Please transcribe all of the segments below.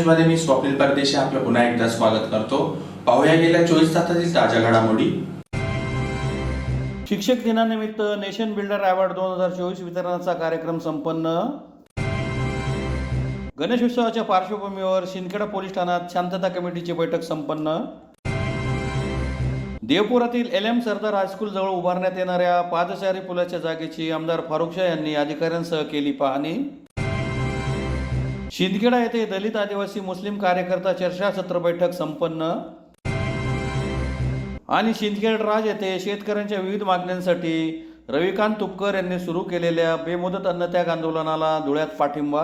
न्यूजमध्ये मी स्वप्नील परदेशी आपलं पुन्हा एकदा स्वागत करतो। पाहूया गेल्या 24 तासातील ताज्या घडामोडी। शिक्षक दिनानिमित्त नेशन बिल्डर अवॉर्ड 2024 वितरणाचा कार्यक्रम संपन्न। गणेशोत्सवाच्या पार्श्वभूमीवर शिंदखेडा पोलीस ठाण्यात शांतता कमिटीची बैठक संपन्न। देवपुरातील LM सरदार हायस्कूल जवळ उभारण्यात येणाऱ्या पादचारी पुलाच्या जागेची आमदार फारुख शाह यांनी अधिकाऱ्यांसह केली पाहणी। शिंदखेडा येथे दलित आदिवासी मुस्लिम कार्यकर्ता चर्चासत्र बैठक संपन्न। आणि शिंदखेड राज येथे शेतकऱ्यांच्या विविध मागण्यांसाठी रविकांत तुपकर यांनी सुरू केलेल्या बेमुदत अन्नत्याग आंदोलनाला धुळ्यात पाठिंबा।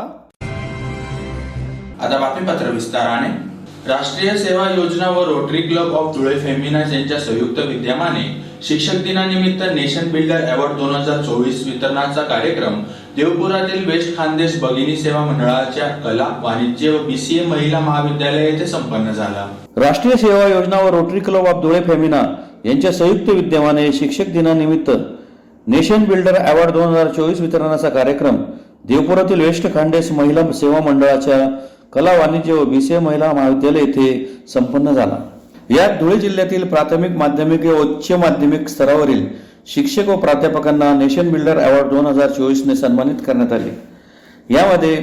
आता बातमीपत्र विस्ताराने। राष्ट्रीय सेवा योजना व रोटरी क्लब ऑफ धुळे फेमिनाज यांच्या संयुक्त विद्यमाने शिक्षक दिनानिमित्त नेशन बिल्डर अवॉर्ड 2024 वितरणाचा कार्यक्रम देवपुरातील वेस्ट खानदेश भगिनी सेवा मंडळाच्या कला वाणिज्य व BCA महिला महाविद्यालय येथे संपन्न झाला। राष्ट्रीय सेवा योजना व rotary club of Dhule Femina यांच्या संयुक्त विद्यमाने शिक्षक दिनानिमित्त नेशन बिल्डर अवॉर्ड 2024 वितरणाचा कार्यक्रम देवपुरातील वेस्ट खानदेश महिला सेवा मंडळाच्या कला वाणिज्य व BCA महिला महाविद्यालय येथे संपन्न झाला। यात धुळे जिल्ह्यातील प्राथमिक माध्यमिक व उच्च माध्यमिक स्तरावरील शिक्षक व प्राध्यापकांना नेशन बिल्डर अवॉर्ड 2024 ने सन्मानित करण्यात आले। यामध्ये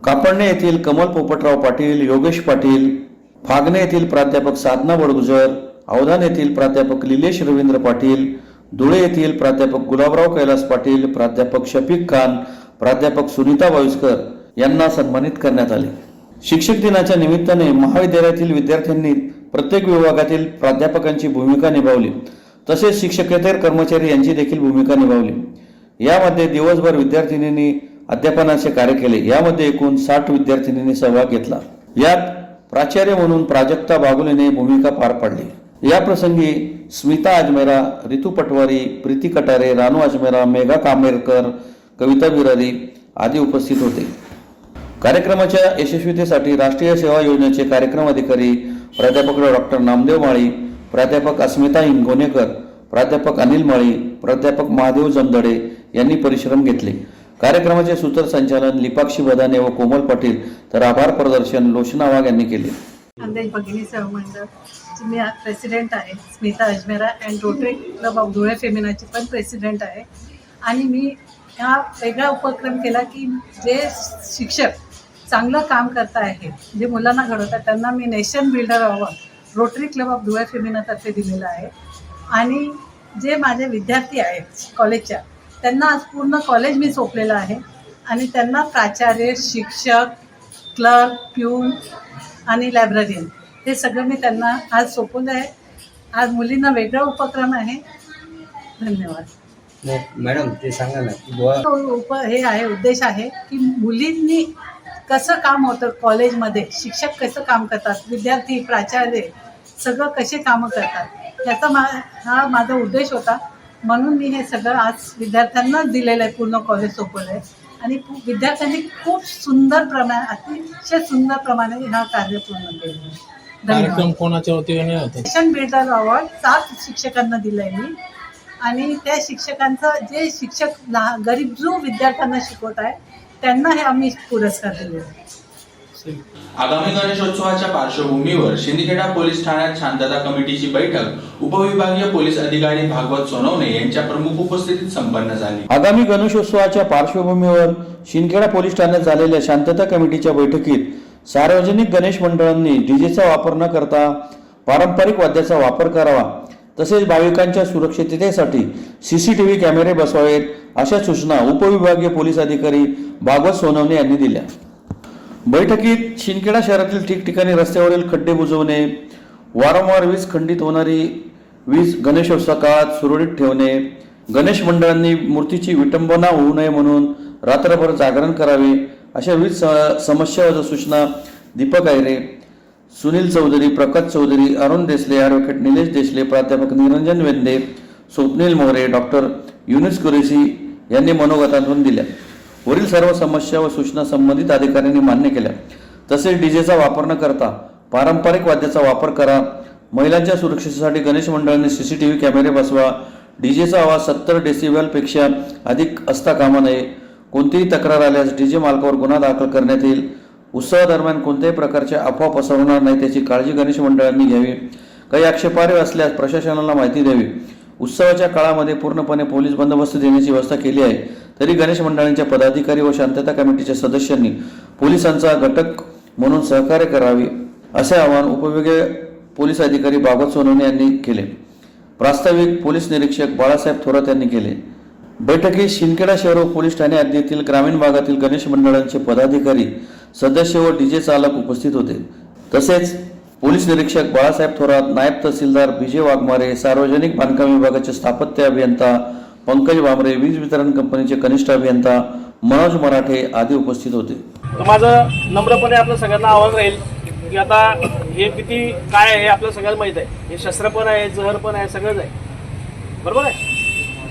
कापडणे येथील कमल पोपटराव पाटील, योगेश पाटील, फागणे येथील प्राध्यापक साधना बडगुजर, अवधान येथील प्राध्यापक निलेश रवींद्र पाटील, धुळे येथील प्राध्यापक गुलाबराव कैलास पाटील, प्राध्यापक शफीक खान, प्राध्यापक सुनीता वायुस्कर यांना सन्मानित करण्यात आले। शिक्षक दिनाच्या निमित्ताने महाविद्यालयातील विद्यार्थ्यांनी प्रत्येक विभागातील प्राध्यापकांची भूमिका निभावली, तसेच शिक्षकेतर कर्मचारी यांची देखील भूमिका निभावली। यामध्ये दिवसभर विद्यार्थिनींनी अध्यापनाचे कार्य केले। यामध्ये एकूण 60 विद्यार्थिनींनी सहभाग घेतला। यात प्राचार्य म्हणून प्राजक्ता बागुलेने भूमिका पार पाडली। या प्रसंगी स्मिता अजमेरा, रितू पटवारी, प्रीती कटारे, रानू अजमेरा, मेघा कामेरकर, कविता बिरारी आदी उपस्थित होते। कार्यक्रमाच्या यशस्वीतेसाठी राष्ट्रीय सेवा योजनेचे कार्यक्रम अधिकारी प्राध्यापक डॉक्टर नामदेव माळी, प्राध्यापक अस्मिता इंगोनेकर, प्राध्यापक अनिल माळी, प्राध्यापक महादेव जमदडे यांनी परिश्रम घेतले। कार्यक्रमाचे सूत्रसंचालन लिपाक्षी बदाने व कोमल पाटील तर आभार प्रदर्शन लोचना वाघ यांनी केले। खानदेश भगिनी सेवा मंडळ मी प्रेसिडेंट आहे, Smita Ajmera and Rotary club of Dhule फेमिनाची पण प्रेसिडेंट आहे। आणि मी हा वेगळा उपक्रम केला की जे शिक्षक चांगलं काम करत आहेत, जे मुलांना घडवतात, त्यांना मी nation builder award Rotary club of Dhule फेमिनातर्फे दिलेला आहे। आणि जे माझे विद्यार्थी आहेत कॉलेजच्या, त्यांना आज पूर्ण कॉलेज मी सोपलेलं आहे आणि त्यांना प्राचार्य, शिक्षक, क्लर्क, प्यून आणि लायब्ररीयन हे सगळं मी त्यांना आज सोपवलं आहे। आज मुलींना वेगळा उपक्रम आहे। धन्यवाद। मॅडम ते सांगा ना की हे आहे उद्देश आहे की मुलींनी कसं काम होतं कॉलेजमध्ये, शिक्षक कसं काम करतात, विद्यार्थी, प्राचार्य सगळं कसे कामं करतात, याचा हा माझा उद्देश होता। म्हणून मी हे सगळं आज विद्यार्थ्यांनाच दिलेलं आहे, पूर्ण कॉलेज सोपवलं आहे। आणि विद्यार्थ्यांनी खूप सुंदर अतिशय सुंदर प्रमाणे हा कार्य पूर्ण केलं। कार्यक्रम कोणाच्या वतीने होता? नेशन बिल्डर अवॉर्ड 7 शिक्षकांना दिलंय मी। आणि त्या शिक्षकांचं जे शिक्षक गरीब जो विद्यार्थ्यांना शिकवत आहे त्यांना हे आम्ही पुरस्कार दिले। आगामी गणेशोत्सवाच्या पार्श्वभूमीवर शिंदखेडा पोलीस ठाण्यात शांतता कमिटीची बैठक उपविभागीय पोलीस अधिकारी भागवत सोनवणे यांच्या प्रमुख उपस्थितीत संपन्न झाली। आगामी गणेशोत्सवाच्या पार्श्वभूमीवर शिंदखेडा पोलीस ठाण्यात झालेल्या शांतता कमिटीच्या बैठकीत सार्वजनिक गणेश मंडळांनी डीजेचा वापर न करता पारंपरिक वाद्याचा वापर करावा, तसेच भाविकांच्या सुरक्षिततेसाठी CCTV कॅमेरे बसवावेत अशा सूचना उपविभागीय पोलीस अधिकारी भागवत सोनवणे यांनी दिल्या। बैठकीत शिंदखेडा शहरातील ठिकठिकाणी रस्त्यावरील खड्डे बुजवणे, वारंवार वीज खंडित होणारी वीज गणेशोत्सव काळात सुरळीत ठेवणे, गणेश मंडळांनी मूर्तीची विटंबना होऊ नये म्हणून रात्रभर जागरण करावे अशा विविध समस्या व सूचना दीपक आयरे, सुनील चौधरी, प्रकाश चौधरी, अरुण देसले, ॲडव्होकेट निलेश देसले, प्राध्यापक निरंजन वेंदे, स्वप्नील मोरे, डॉक्टर युनुस कुरेशी यांनी मनोगतातून दिल्या। वरील सर्व समस्या व सूचना संबंधित अधिकाऱ्यांनी मान्य केल्या। तसेच डीजेचा वापर न करता पारंपरिक वाद्याचा वापर करा, महिलांच्या सुरक्षेसाठी गणेश मंडळांनी CCTV कॅमेरे बसवा, डीजेचा आवाज 70 डेसिबल पेक्षा अधिक असता कामा नये, कोणतीही तक्रार आल्यास डीजे मालकावर गुन्हा दाखल करण्यात येईल, उत्सवादरम्यान कोणत्याही प्रकारच्या अफवा पसरवणार नाही त्याची काळजी गणेश मंडळांनी घ्यावी. काही आक्षेपार्ह असल्यास प्रशासनाला माहिती द्यावी. उत्सवाच्या काळामध्ये पूर्णपणे पोलीस बंदोबस्त देण्याची व्यवस्था केली आहे. तरी गणेश मंडळांच्या पदाधिकारी व शांतता कमिटीच्या सदस्यांनी पोलिसांचा घटक म्हणून सहकार्य करावे असे आवाहन उपविभागीय पोलीस अधिकारी बाबत सोनवणे यांनी केले. प्रास्ताविक पोलीस निरीक्षक बाळासाहेब थोरात यांनी केले. बैठकीत शिंदखेडा शहर व पोलीस ठाणे हद्दीतील ग्रामीण भागातील गणेश मंडळांचे पदाधिकारी, सदस्य व डीजे चालक उपस्थित होते. तसेच पोलीस निरीक्षक बाळासाहेब थोरात, नायब तहसीलदार विजय वाघमारे, सार्वजनिक बांधकाम विभागाचे स्थापत्य अभियंता पंकज वामरे, वीज वितरण कंपनीचे कनिष्ठ अभियंता मनोज मराठे आदी उपस्थित होते. तर माझं नम्रपणे आपल्या सगळ्यांना आवाहन राहील की आता हे किती काय आहे हे आपल्याला सगळ्यांना माहीत आहे. हे शस्त्र पण आहे, जहर पण आहे, सगळंच आहे. बरोबर आहे.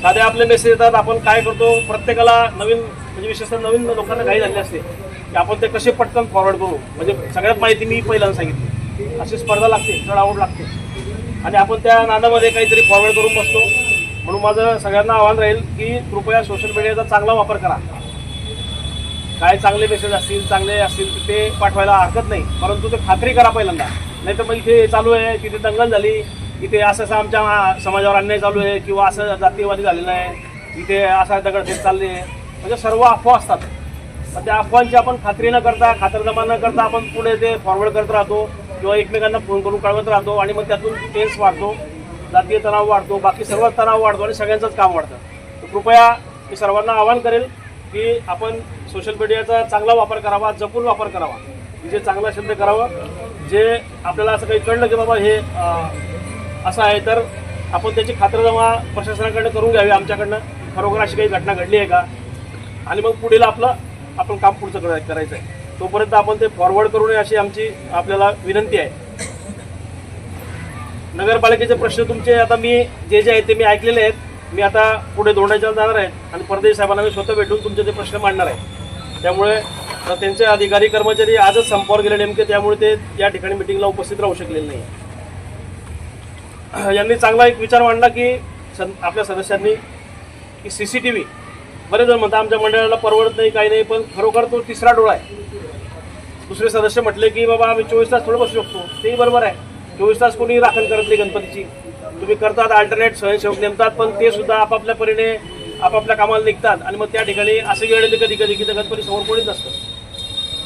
साधे आपले मेसेज येतात. आपण काय करतो, प्रत्येकाला नवीन म्हणजे विशेषतः नवीन लोकांना घाई झाली असते की आपण ते कसे पटकन फॉरवर्ड करू. म्हणजे सगळ्यात माहिती मी पहिल्यांदा सांगितली. अशी स्पर्धा लागते, चढ आवड लागते आणि आपण त्या नादामध्ये काहीतरी फॉरवर्ड करून बसतो. म्हणून माझं सगळ्यांना आव्हान राहील की कृपया सोशल मीडियाचा चांगला वापर करा. काय चांगले मेसेज असतील, चांगले असतील ते पाठवायला हरकत नाही, परंतु ते खात्री करा पहिल्यांदा. नाही तर मग इथे चालू आहे, तिथे दंगल झाली, इथे असं आमच्या समाजावर अन्याय चालू आहे किंवा असं जातीयवादी झालेलं आहे, इथे असा दगडफेक चालली आहे, म्हणजे सर्व अफवा असतात. पण त्या अफवांची आपण खात्री न करता, खातरजमा न करता आपण पुढे ते फॉरवर्ड करत राहतो किंवा एकमेकांना फोन करून कळवत राहतो आणि मग त्यातून टेन्स वाढतो, जातीय तणाव वाढतो, बाकी सर्व तणाव वाढतो आणि सगळ्यांचंच काम वाढतं. तर कृपया मी सर्वांना आवाहन करेल की आपण सोशल मीडियाचा चांगला वापर करावा, जपून वापर करावा, जे चांगला शब्द करावं. जे आपल्याला असं काही कळलं की बाबा हे असं आहे तर आपण त्याची खातरजमा प्रशासनाकडनं करून घ्यावी, आमच्याकडनं खरोखर अशी काही घटना घडली आहे का, आणि मग पुढील आपण काम पुढचं करायचं आहे. तोपर्यंत आपण ते फॉरवर्ड करू नये अशी आमची आपल्याला विनंती आहे. नगरपालिकेचे प्रश्न तुमचे आता मी जे आहेत ते मी ऐकलेले आहेत. मी आता पुढे धोरणाच्याला जाणार आहेत आणि परदेश साहेबांना मी स्वतः भेटून तुमचे ते प्रश्न मांडणार आहे. त्यामुळे त्यांचे अधिकारी कर्मचारी आजच संपावर गेले नेमके, त्यामुळे ते या ठिकाणी मिटिंगला उपस्थित राहू शकलेले नाही. यांनी चांगला एक विचार मांडला की आपल्या सदस्यांनी की CCTV, बरेच जण म्हणतात आमच्या मंडळाला परवडत नाही, काही नाही, पण खरोखर तो तिसरा डोळा आहे. दुसरे सदस्य म्हटले की बाबा आम्ही 24 तास थोडं बसू शकतो, तेही बरोबर आहे. 24 तास कोणी राखण करत नाही गणपतीची. तुम्ही करतात, अल्टरनेट स्वयंसेवक नेमतात, पण ते सुद्धा आपापल्या परीने आपापल्या कामाला निघतात आणि मग त्या ठिकाणी असे वेळ येते कधी कधी की गणपती समोर कोणीच नसतं.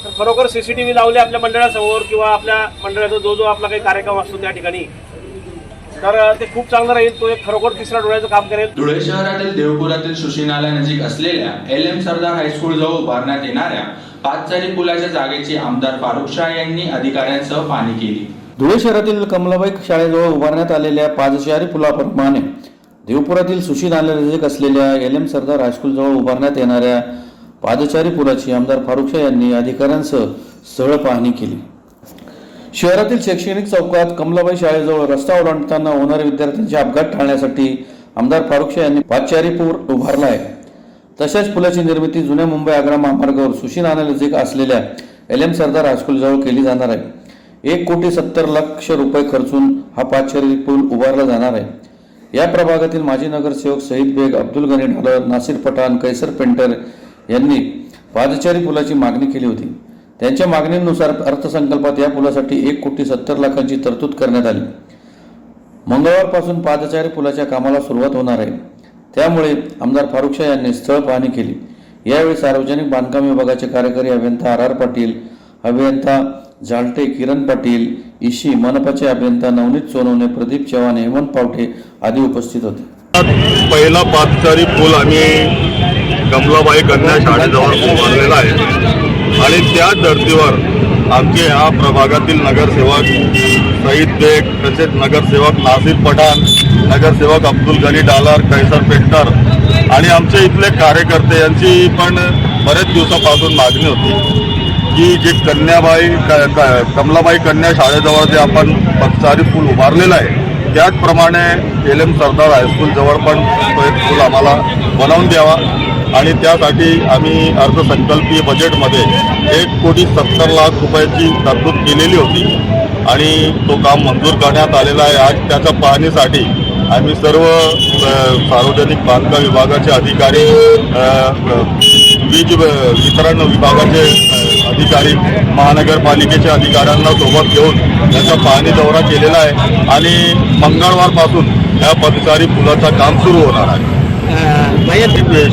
तर खरोखर CCTV लावले आपल्या मंडळासमोर किंवा आपल्या मंडळाचा जो आपला काही कार्यक्रम असतो त्या ठिकाणी, तर ते खूप चांगलं राहील. तो एक खरोखर तिसऱ्या डोळ्याचं काम करेल. धुळे शहरातील देवपुरातील सुशीनालयानजीक असलेल्या LM सरदार हायस्कूल जवळ उभारण्यात येणाऱ्या 5 चारी पुलाच्या जागेची आमदार फारुख शाह यांनी अधिकाऱ्यांसह पाहणी केली. धुळे शहरातील कमलाबाई शाळेजवळ उभारण्यात आलेल्या 5 चारी पुलाप्रमाणे देवपुरातील सुशीनालयानजीक असलेल्या LM सरदार हायस्कूल जवळ उभारण्यात येणाऱ्या पादचारी पुलाची आमदार फारुख शाह यांनी अधिकाऱ्यांसह स्थळ पाहणी केली. शहरातील शैक्षणिक चौकात कमलाबाई शाळेजवळ रस्ता ओलांडताना होणारे विद्यार्थ्यांचे अपघात टाळण्यासाठी आमदार फारुख शाह यांनी 5 चारी पूल उभारला आहे. तशाच पुलाची निर्मिती जुन्या मुंबई आग्रा महामार्गावर सुशीनालयानजीक असलेल्या LM सरदार हायस्कूल जवळ केली जाणार आहे. 1,70,00,000 रुपये खर्चून हा 5 चारी पूल उभारला जाणार आहे. या प्रभागातील माजी नगरसेवक सईद बेग, अब्दुल गनी ढालर, नासिर पठाण, कैसर पेंटर यांनी पादचारी पुलाची मागणी केली होती. त्यांच्या मागणीनुसार अर्थसंकल्पात या पुलासाठी 1,70,00,000ची तरतूद करण्यात आली. मंगळवारपासून पादचारी पुलाच्या कामाला सुरुवात होणार आहे. त्यामुळे आमदार फारुख शाह यांनी स्थळ पाहणी केली. यावेळी सार्वजनिक बांधकाम विभागाचे कार्यकारी अभियंता RR पाटील, अभियंता जालटे किरण पाटील, इशी, मनपाचे अभियंता नवनीत सोनवणे, प्रदीप चव्हाण, हेमंत पावठे आदी उपस्थित होते. पहिला पादचारी पूल आम्ही कमलाबाई कन्या शाळेजवळ उभारलेला आहे आणि त्या धर्तीवर आमचे ह्या प्रभागातील नगरसेवक सईद बेग, तसेच नगरसेवक नासिर पठाण, नगरसेवक अब्दुल गनी ढालर, कैसर पेंटर आणि आमचे इथले कार्यकर्ते यांची पण बरेच दिवसापासून मागणी होती की जे कमलाबाई कन्या शाळेजवळ जे आपण पादचारी पूल उभारलेला आहे त्याचप्रमाणे LM सरदार हायस्कूल जवळ पण तो एक पूल आम्हाला बनवून द्यावा आणि त्यासाठी आम्ही अर्थसंकल्पीय बजेटमध्ये 1,70,00,000 रुपयाची तरतूद केलेली होती आणि तो काम मंजूर करण्यात आलेला आहे. आज त्याच्या पाहणीसाठी आम्ही सर्व सार्वजनिक बांधकाम विभागाचे अधिकारी, वीज वितरण विभागाचे अधिकारी, महानगरपालिकेच्या अधिकाऱ्यांना सोबत घेऊन त्याचा पाहणी दौरा केलेला आहे आणि मंगळवारपासून या पदचारी पुलाचं काम सुरू होणार आहे.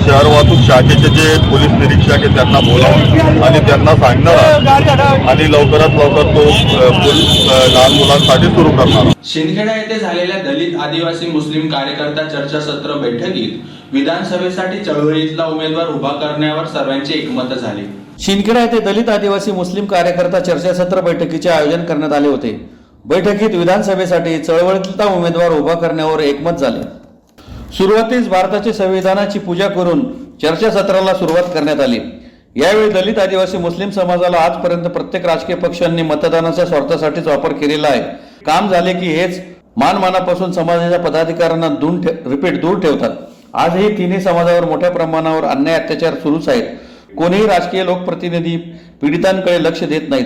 शहर वाहतूक शाखेचे जे पोलीस निरीक्षक आहे त्यांना बोलावून आणि त्यांना सांगणार आहे आणि लवकरात लवकर तो पूल लहान मुलांसाठी सुरू करणार. शिंदखेडा येथे झालेल्या दलित आदिवासी मुस्लिम कार्यकर्ता चर्चासत्र बैठकीत विधानसभेसाठी चळवळीतला उमेदवार उभा करण्यावर सर्वांचे एकमत झाले. शिंदखेडा येथे दलित आदिवासी मुस्लिम कार्यकर्ता चर्चासत्र बैठकीचे आयोजन करण्यात आले होते. बैठकीत विधानसभेसाठी चळवळीतला उमेदवार उभा करण्यावर एकमत झाले. सुरुवातीस भारताच्या संविधानाची पूजा करून चर्चासत्राला सुरुवात करण्यात आली. यावेळी दलित आदिवासी मुस्लिम समाजाला आजपर्यंत प्रत्येक राजकीय पक्षांनी मतदानाच्या स्वार्थासाठीच वापर केलेला आहे. काम झाले की हेच मानमानापासून समाजाच्या पदाधिकाऱ्यांना दूर ठेवतात. आजही तिन्ही समाजावर मोठ्या प्रमाणावर अन्याय अत्याचार सुरूच आहेत. कोणीही राजकीय लोकप्रतिनिधी पीडितांकडे लक्ष देत नाहीत,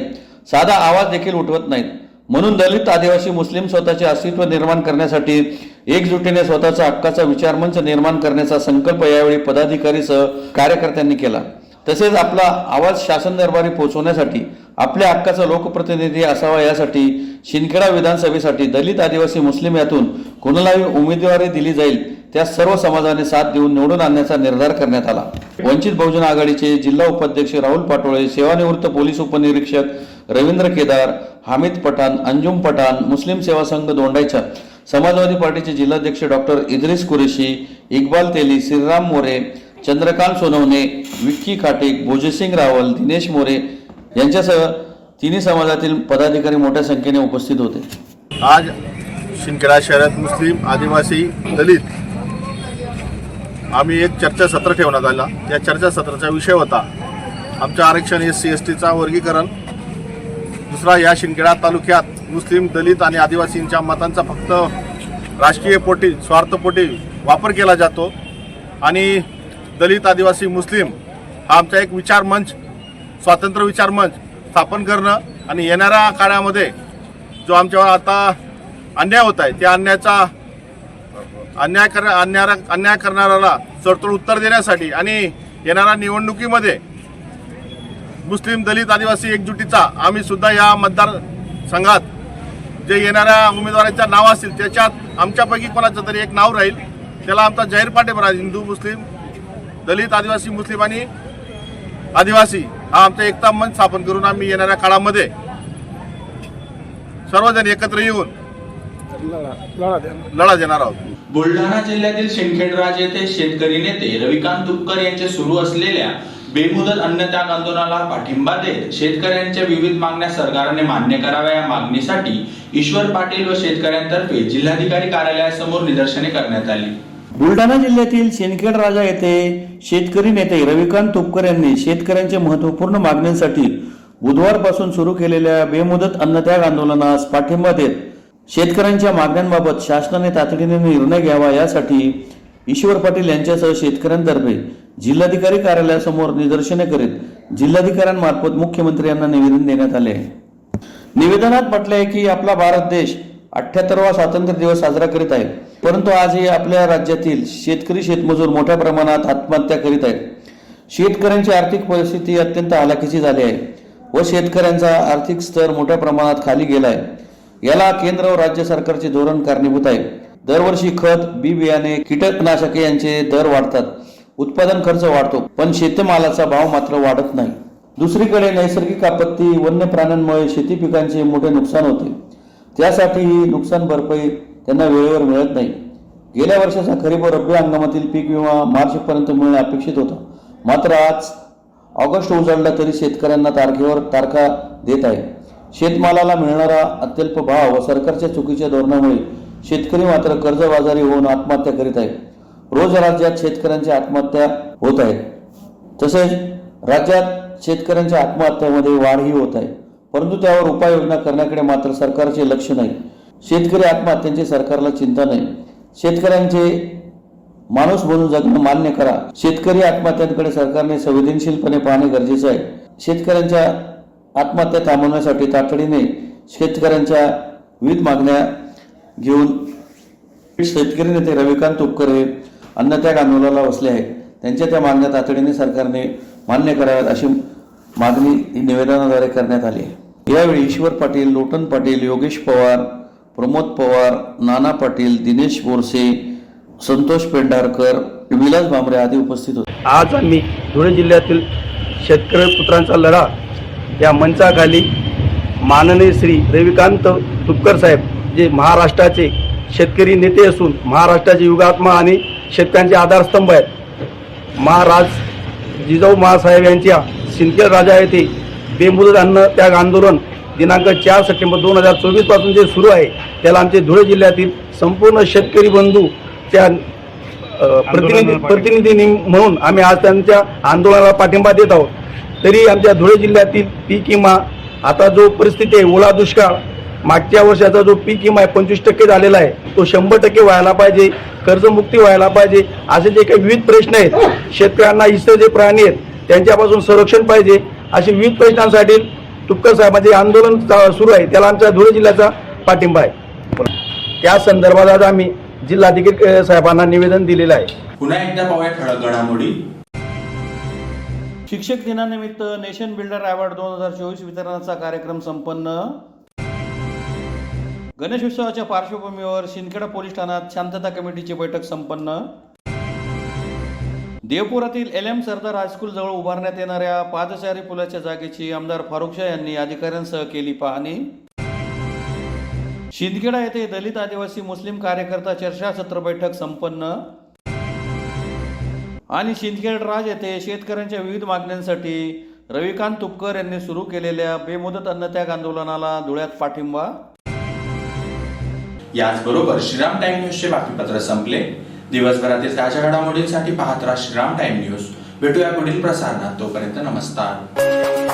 साधा आवाज देखील उठवत नाहीत. म्हणून दलित आदिवासी मुस्लिम स्वतःचे अस्तित्व निर्माण करण्यासाठी एकजुटीने स्वतःचा हक्काचा विचारमंच निर्माण करण्याचा संकल्प यावेळी पदाधिकारीसह कार्यकर्त्यांनी केला. तसेच आपला आवाज शासन दरबारी पोहोचवण्यासाठी आपल्या हक्काचा लोकप्रतिनिधी असावा यासाठी शिंदखेडा विधानसभेसाठी दलित आदिवासी मुस्लिम यातून कोणालाही उमेदवारी दिली जाईल त्या सर्व समाजाने साथ देऊन निवडून आणण्याचा निर्धार करण्यात आला. वंचित बहुजन आघाडीचे जिल्हा उपाध्यक्ष राहुल पाटोळे, सेवानिवृत्त पोलीस उपनिरीक्षक रवींद्र केदार, हामिद पठाण, अंजुम पठाण, मुस्लिम सेवा संघ दोंडाईचा, समाजवादी पार्टीचे जिल्हाध्यक्ष डॉक्टर इद्रिस कुरेशी, इक्बाल तेली, श्रीराम मोरे, चंद्रकांत सोनवणे, विक्की खाटिक, भोजेसिंग रावल, दिनेश मोरे यांच्यासह तिन्ही समाजातील पदाधिकारी मोठ्या संख्येने उपस्थित होते. आज शिंदखेडा शहरात मुस्लिम, आदिवासी, दलित आम्ही एक चर्चासत्र ठेवण्यात आला. या चर्चासत्राचा विषय होता आमच्या आरक्षण SC STचा वर्गीकरण. दुसरा, या शिंदखेडा तालुक्यात मुस्लिम, दलित आणि आदिवासींच्या मतांचा फक्त राजकीय पोटी, स्वार्थपोटी वापर केला जातो आणि दलित, आदिवासी, मुस्लिम हा आमचा एक विचार मंच, स्वातंत्र्य विचार मंच स्थापन करणं आणि येणाऱ्या काळामध्ये जो आमच्यावर आता अन्याय होत आहे त्या अन्याय करणाऱ्याला सडतोड उत्तर देण्यासाठी आणि येणाऱ्या निवडणुकीमध्ये मुस्लिम, दलित, आदिवासी एकजुटीचा आम्ही सुद्धा या मतदारसंघात जे येणाऱ्या उमेदवारांच्या नाव असतील त्याच्यात आमच्यापैकी कोणाचं तरी एक नाव राहील, त्याला आमचा जाहीर पाठिंबा. हिंदू, मुस्लिम, दलित, आदिवासी, मुस्लिम आणि आदिवासी हा आमचा एकता मंच स्थापन करून आम्ही येणाऱ्या काळामध्ये सर्वजण एकत्र येऊन लढा देणार आहोत. बुलढाणा जिल्ह्यातील शिंदखेडराज येथे शेतकरी नेते रविकांत तुपकर यांचे सुरू असलेल्या बेमुदत अन्नत्याग आंदोलनाला पाठिंबा देत शेतकऱ्यांच्या विविध मागण्या सरकारने मान्य कराव्या या मागणीसाठी ईश्वर पाटील व शेतकऱ्यांतर्फे जिल्हाधिकारी कार्यालयासमोर निदर्शने करण्यात आली. बुलढाणा जिल्ह्यातील शिंदखेडराजा येथे शेतकरी नेते रविकांत तुपकर यांनी शेतकऱ्यांच्या महत्त्वपूर्ण मागण्यांसाठी बुधवारपासून सुरू केलेल्या बेमुदत अन्नत्याग आंदोलनास पाठिंबा देत शेतकऱ्यांच्या मागण्यांबाबत शासनाने तातडीने निर्णय घ्यावा यासाठी ईश्वर पाटील यांच्यासह शेतकऱ्यांतर्फे जिल्हाधिकारी कार्यालयासमोर निदर्शने करीत जिल्हाधिकाऱ्यांमार्फत मुख्यमंत्री यांना निवेदन देण्यात आले आहे. निवेदनात म्हटले आहे की आपला भारत देश 78वा स्वातंत्र्य दिवस साजरा करीत आहे, परंतु आजही आपल्या राज्यातील शेतकरी शेतमजूर मोठ्या प्रमाणात आत्महत्या करीत आहेत. शेतकऱ्यांची आर्थिक परिस्थिती अत्यंत हालाखीची झाली आहे व शेतकऱ्यांचा आर्थिक स्तर मोठ्या प्रमाणात खाली गेला आहे. याला केंद्र व राज्य सरकारचे धोरण कारणीभूत आहे. दरवर्षी खत, बी बियाणे, कीटकनाशके यांचे दर वाढतात, उत्पादन खर्च वाढतो, पण शेतमालाचा भाव मात्र वाढत नाही. दुसरीकडे नैसर्गिक आपत्ती, वन्य प्राण्यांमुळे शेती पिकांचे मोठे नुकसान होते. त्यासाठी ही नुकसान भरपाई त्यांना वेळेवर मिळत नाही. गेल्या वर्षाचा खरीप व रब्बी हंगामातील पीक विमा मार्चपर्यंत मिळणे अपेक्षित होता, मात्र आज ऑगस्ट उजाडला तरी शेतकऱ्यांना तारखेवर तारखा देत आहे. शेतमालाला मिळणारा अत्यल्प भाव व सरकारच्या चुकीच्या धोरणामुळे शेतकरी मात्र कर्जबाजारी होऊन आत्महत्या करीत आहेत. रोज राज्यात शेतकऱ्यांच्या आत्महत्या होत आहेत. तसेच राज्यात शेतकऱ्यांच्या आत्महत्यामध्ये वाढही होत आहे, परंतु त्यावर उपाययोजना करण्याकडे मात्र सरकारचे लक्ष नाही. शेतकरी आत्महत्यांची सरकारला चिंता नाही. शेतकऱ्यांचे माणूस बनून जगणं मान्य करा. शेतकरी आत्महत्यांकडे सरकारने संवेदनशीलपणे पाहणे गरजेचे आहे. शेतकऱ्यांच्या आत्महत्या थांबवण्यासाठी तातडीने शेतकऱ्यांच्या विविध मागण्या घेऊन शेतकरी नेते रविकांत तुपकर हे अन्नत्याग आंदोलनाला बसले आहेत. त्यांच्या त्या मागण्या तातडीने सरकारने मान्य कराव्यात अशी मागणी निवेदनाद्वारे करण्यात आली आहे। यावेळी ईश्वर पाटील, लोटन पाटील, योगेश पवार, प्रमोद पवार, नाना पाटील, दिनेश बोरसे, संतोष पेंढारकर, विलास भांबरे आदी उपस्थित होते। आज आम्ही धुळे जिल्ह्यातील शेतकरी पुत्रांचा लढा या मंचाखाली माननीय श्री रविकांत तुपकर साहेब, जे महाराष्ट्राचे शेतकरी नेते असून महाराष्ट्राचे युगात्मा आणि शेतकऱ्यांचे आधारस्तंभ आहेत, महाराज जिजाऊ महासाहेब यांच्या सिंदखेड राजा येथे बेमुदत अन्न त्याग आंदोलन दिनांक 4 सप्टेंबर 2024 पासून जे सुरू आहे, त्याला आमचे धुळे जिल्ह्यातील संपूर्ण शेतकरी बंधू त्या प्रतिनिधी म्हणून आम्ही आज त्यांच्या आंदोलनाला पाठिंबा देत आहोत। तरी आमच्या धुळे जिल्ह्यातील पीक विमा, आता जो परिस्थिती आहे ओला दुष्काळ, मागच्या वर्षाचा जो पीक विमा आहे 25% झालेला आहे, तो 100% व्हायला पाहिजे, कर्जमुक्ती व्हायला पाहिजे, असे जे काही विविध प्रश्न आहेत, शेतकऱ्यांना इतर जे प्राणी आहेत त्यांच्यापासून संरक्षण पाहिजे, असे विविध प्रश्नांसाठी तुपकर साहेबांचे आंदोलन सुरू आहे, त्याला आमच्या धुळे जिल्ह्याचा पाठिंबा आहे। त्या संदर्भात आज आम्ही जिल्हाधिकारी साहेबांना निवेदन दिलेलं आहे। पुन्हा एकदा पाहूया ठळक घडामोडी। शिक्षक दिनानिमित्त नेशन बिल्डर अवॉर्ड 2024 वितरणाचा कार्यक्रम संपन्न। गणेशोत्सवाच्या पार्श्वभूमीवर शिंदखेडा पोलीस ठाण्यात शांतता कमिटीची बैठक संपन्न। देवपुरातील LM सरदार हायस्कूल जवळ उभारण्यात येणाऱ्या पादचारी पुलाच्या जागेची आमदार फारुख शाह यांनी अधिकाऱ्यांसह केली पाहणी। शिंदखेडा येथे दलित आदिवासी मुस्लिम कार्यकर्ता चर्चासत्र बैठक संपन्न। आणि शिंदखेड राज येथे शेतकऱ्यांच्या विविध मागण्यांसाठी रविकांत तुपकर यांनी सुरू केलेल्या बेमुदत अन्नत्याग आंदोलनाला धुळ्यात पाठिंबा। याचबरोबर श्रीराम टाइम न्यूजचे बातमीपत्र संपले। दिवसभरातील ताज्या घडामोडींसाठी पाहत राहा श्रीराम टाइम न्यूज। भेटूया पुढील प्रसारणात, तोपर्यंत नमस्कार।